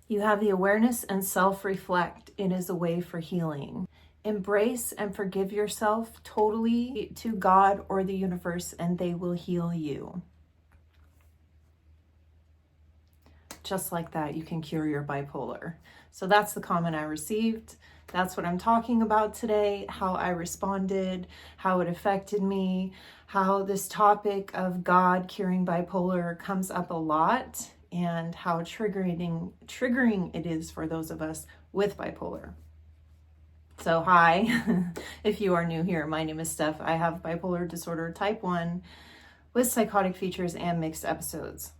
You have the awareness and self-reflect. It is a way for healing. Embrace and forgive yourself totally to God or the universe, and they will heal you. Just like that, you can cure your bipolar. So that's the comment I received. That's what I'm talking about today, how I responded, how it affected me, how this topic of God curing bipolar comes up a lot, and how triggering it is for those of us with bipolar. So hi, if you are new here, my name is Steph. I have bipolar disorder type 1 with psychotic features and mixed episodes.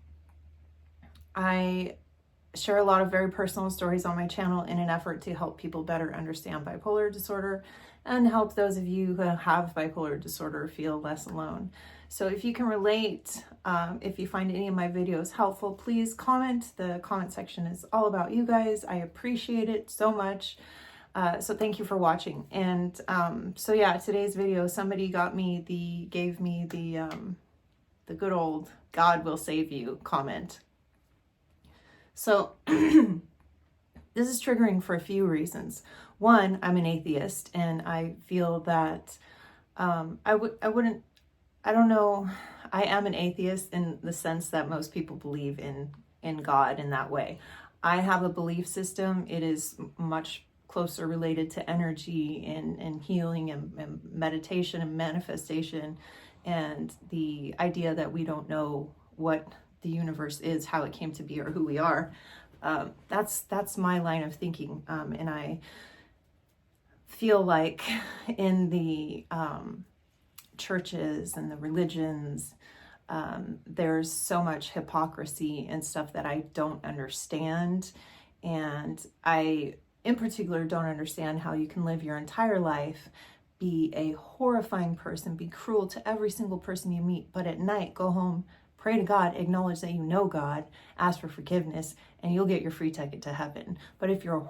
I share a lot of very personal stories on my channel in an effort to help people better understand bipolar disorder and help those of you who have bipolar disorder feel less alone. So if you can relate, if you find any of my videos helpful, please comment. The comment section is all about you guys. I appreciate it so much. So thank you for watching. And so yeah, today's video, somebody gave me the good old "God will save you" comment. So this is triggering for a few reasons. One, I'm an atheist, and I feel that I don't know, I am an atheist in the sense that most people believe in God in that way. I have a belief system. It is much closer related to energy and healing and meditation and manifestation, and the idea that we don't know what the universe is, how it came to be, or who we are. That's my line of thinking, and I feel like in the churches and the religions, there's so much hypocrisy and stuff that I don't understand, and I in particular don't understand how you can live your entire life, be a horrifying person, be cruel to every single person you meet, but at night go home, pray to God, acknowledge that you know God, ask for forgiveness, and you'll get your free ticket to heaven. But if you're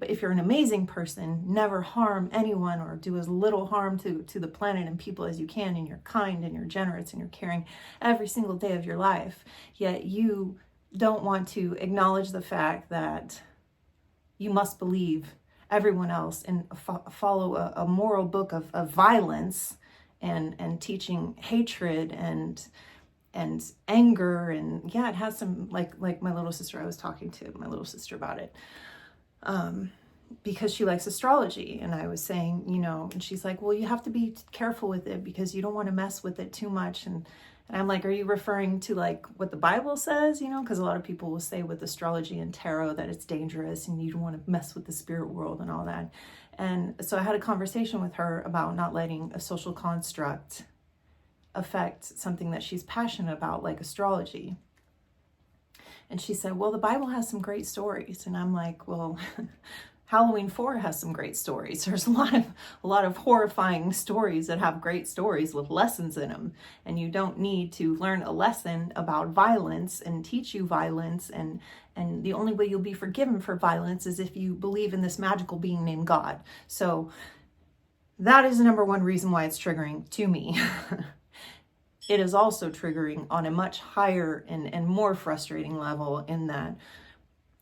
if you're an amazing person, never harm anyone or do as little harm to the planet and people as you can, and you're kind and you're generous and you're caring every single day of your life, yet you don't want to acknowledge the fact that you must believe everyone else and follow a moral book of violence and teaching hatred and anger, and yeah, it has some, like my little sister, I was talking to my little sister about it, because she likes astrology, and I was saying, and she's like, well, you have to be careful with it because you don't want to mess with it too much, and I'm like, are you referring to like what the Bible says, because a lot of people will say with astrology and tarot that it's dangerous and you don't want to mess with the spirit world and all that. And so I had a conversation with her about not letting a social construct affect something that she's passionate about, like astrology. And she said, well, the Bible has some great stories. And I'm like, well, Halloween 4 has some great stories. There's a lot of horrifying stories that have great stories with lessons in them. And you don't need to learn a lesson about violence and teach you violence. And the only way you'll be forgiven for violence is if you believe in this magical being named God. So that is the number one reason why it's triggering to me. It is also triggering on a much higher and more frustrating level, in that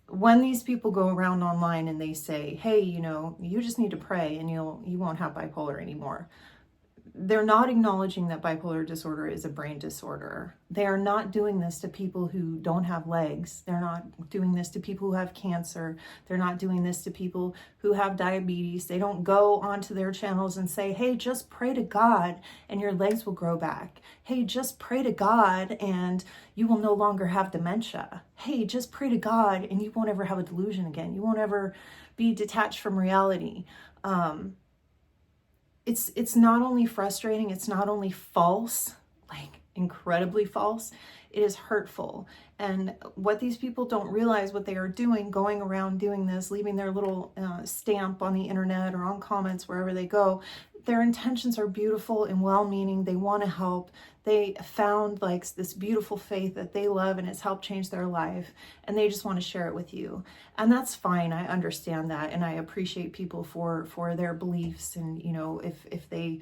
when these people go around online and they say, hey, you just need to pray and you won't have bipolar anymore, they're not acknowledging that bipolar disorder is a brain disorder. They are not doing this to people who don't have legs. They're not doing this to people who have cancer. They're not doing this to people who have diabetes. They don't go onto their channels and say, hey, just pray to God and your legs will grow back. Hey, just pray to God and you will no longer have dementia. Hey, just pray to God and you won't ever have a delusion again. You won't ever be detached from reality. It's not only frustrating, it's not only false, like incredibly false, it is hurtful. And what these people don't realize, what they are doing, going around doing this, leaving their little stamp on the internet or on comments wherever they go, their intentions are beautiful and well-meaning. They want to help. They found like this beautiful faith that they love and it's helped change their life, and they just want to share it with you. And that's fine. I understand that, and I appreciate people for their beliefs, and if they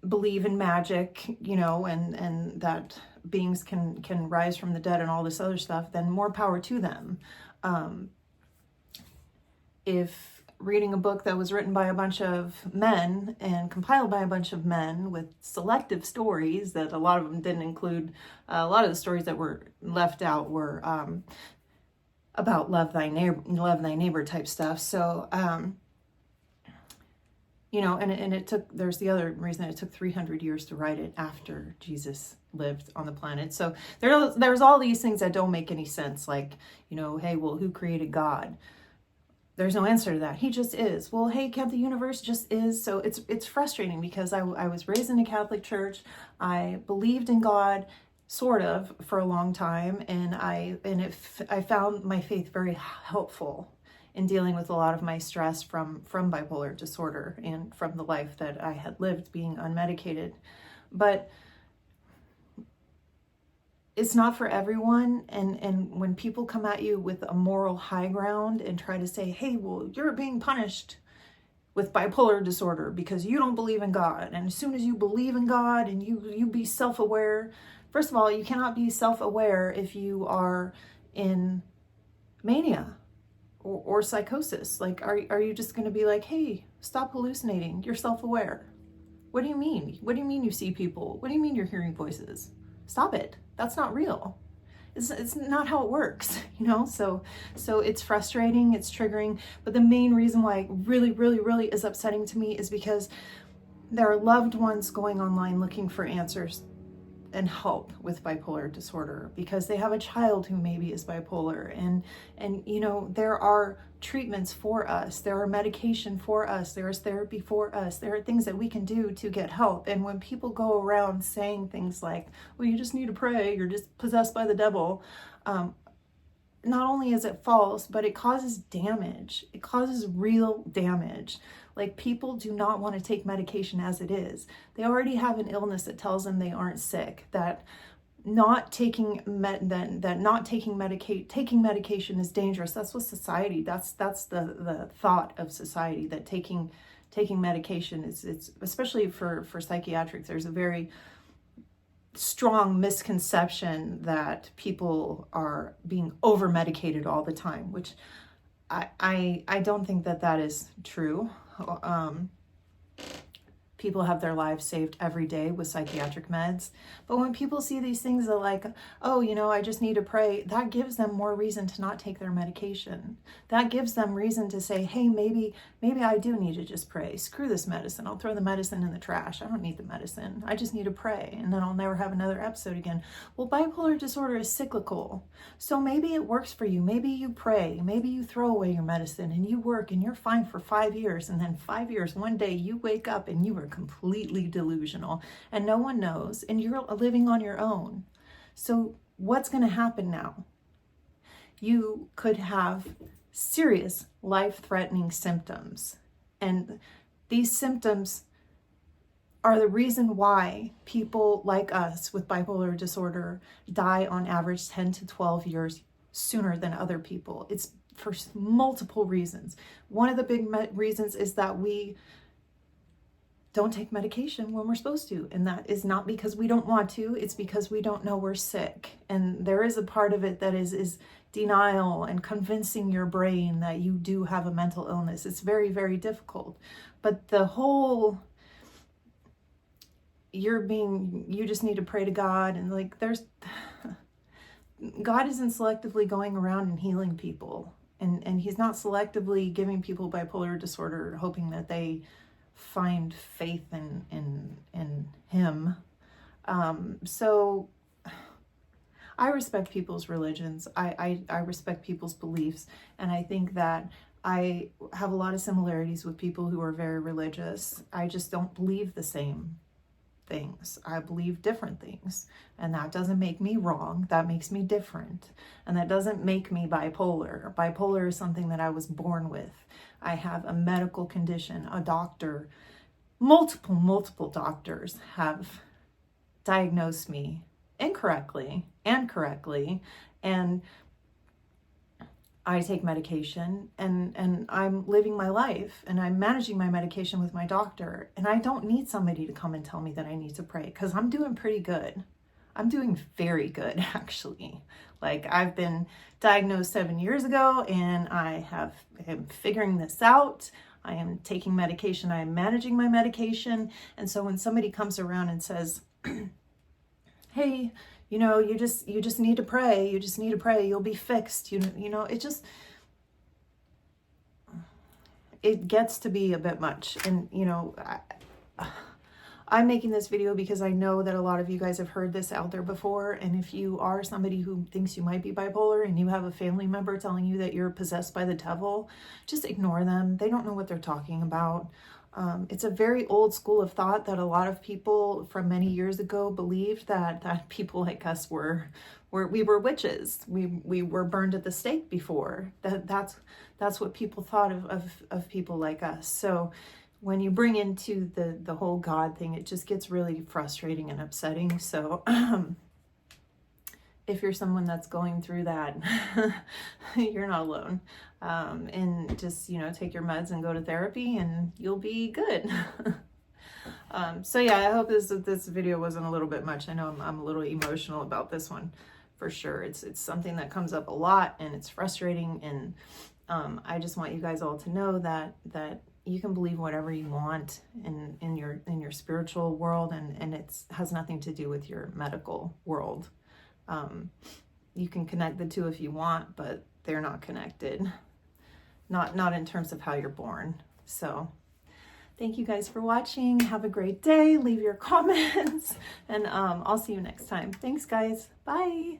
believe in magic, and that beings can rise from the dead and all this other stuff, then more power to them. If reading a book that was written by a bunch of men and compiled by a bunch of men with selective stories that a lot of them didn't include, a lot of the stories that were left out were about love thy neighbor type stuff. So, you know, and it took, there's the other reason it took 300 years to write it after Jesus lived on the planet. So there's all these things that don't make any sense. Like, you know, hey, well, who created God? There's no answer to that. He just is. Well, hey, can't the universe just is? So it's frustrating because I was raised in a Catholic church. I believed in God, sort of, for a long time, and I found my faith very helpful in dealing with a lot of my stress from bipolar disorder and from the life that I had lived being unmedicated. But it's not for everyone, and when people come at you with a moral high ground and try to say, hey, well, you're being punished with bipolar disorder because you don't believe in God, and as soon as you believe in God and you be self-aware. First of all, you cannot be self-aware if you are in mania or psychosis. Like, are you just going to be like, hey, stop hallucinating, you're self-aware? What do you mean? What do you mean you see people? What do you mean you're hearing voices? Stop it. That's not real. It's not how it works, you know? So it's frustrating, it's triggering, but the main reason why it really, really, really is upsetting to me is because there are loved ones going online looking for answers and help with bipolar disorder because they have a child who maybe is bipolar, and you know, there are treatments for us, there are medication for us, there is therapy for us, there are things that we can do to get help. And when people go around saying things like, well, you just need to pray, you're just possessed by the devil, not only is it false, but it causes damage. It causes real damage. Like, people do not want to take medication as it is. They already have an illness that tells them they aren't sick, that not taking taking medication is dangerous. That's what society, that's the thought of society, that taking medication is, it's especially for psychiatrics, there's a very strong misconception that people are being over medicated all the time, which I don't think that is true. People have their lives saved every day with psychiatric meds. But when people see these things that, like, oh, you know, I just need to pray, that gives them more reason to not take their medication. That gives them reason to say, hey, maybe I do need to just pray. Screw this medicine. I'll throw the medicine in the trash. I don't need the medicine. I just need to pray, and then I'll never have another episode again. Well, bipolar disorder is cyclical. So maybe it works for you. Maybe you pray. Maybe you throw away your medicine and you work and you're fine for 5 years. And then 5 years, one day you wake up and you are completely delusional and no one knows, and you're living on your own. So what's going to happen now? You could have serious life-threatening symptoms, and these symptoms are the reason why people like us with bipolar disorder die on average 10 to 12 years sooner than other people. It's for multiple reasons. One of the big reasons is that we don't take medication when we're supposed to. And that is not because we don't want to, it's because we don't know we're sick. And there is a part of it that is denial and convincing your brain that you do have a mental illness. It's very, very difficult. But the whole, you just need to pray to God, and like, God isn't selectively going around and healing people. And he's not selectively giving people bipolar disorder hoping that they find faith in him. So I respect people's religions. I respect people's beliefs. And I think that I have a lot of similarities with people who are very religious. I just don't believe the same things. I believe different things. And that doesn't make me wrong. That makes me different. And that doesn't make me bipolar. Bipolar is something that I was born with. I have a medical condition. A doctor, multiple doctors have diagnosed me incorrectly and correctly. And I take medication, and I'm living my life, and I'm managing my medication with my doctor, and I don't need somebody to come and tell me that I need to pray, because I'm doing pretty good. I'm doing very good, actually. Like, I've been diagnosed 7 years ago, and am figuring this out. I am taking medication. I am managing my medication. And so when somebody comes around and says, hey, you know, you just need to pray. You just need to pray. You'll be fixed. You know, it gets to be a bit much. And, you know, I'm making this video because I know that a lot of you guys have heard this out there before. And if you are somebody who thinks you might be bipolar and you have a family member telling you that you're possessed by the devil, just ignore them. They don't know what they're talking about. It's a very old school of thought that a lot of people from many years ago believed that people like us were witches. We were burned at the stake before. That's what people thought of people like us. So when you bring into the whole God thing, it just gets really frustrating and upsetting. So if you're someone that's going through that, you're not alone. And just, you know, take your meds and go to therapy and you'll be good. So yeah, I hope this video wasn't a little bit much. I know I'm a little emotional about this one for sure. It's something that comes up a lot and it's frustrating. And I just want you guys all to know that you can believe whatever you want in your spiritual world, and it has nothing to do with your medical world. You can connect the two if you want, but they're not connected. Not in terms of how you're born. So thank you guys for watching. Have a great day. Leave your comments, and I'll see you next time. Thanks, guys. Bye.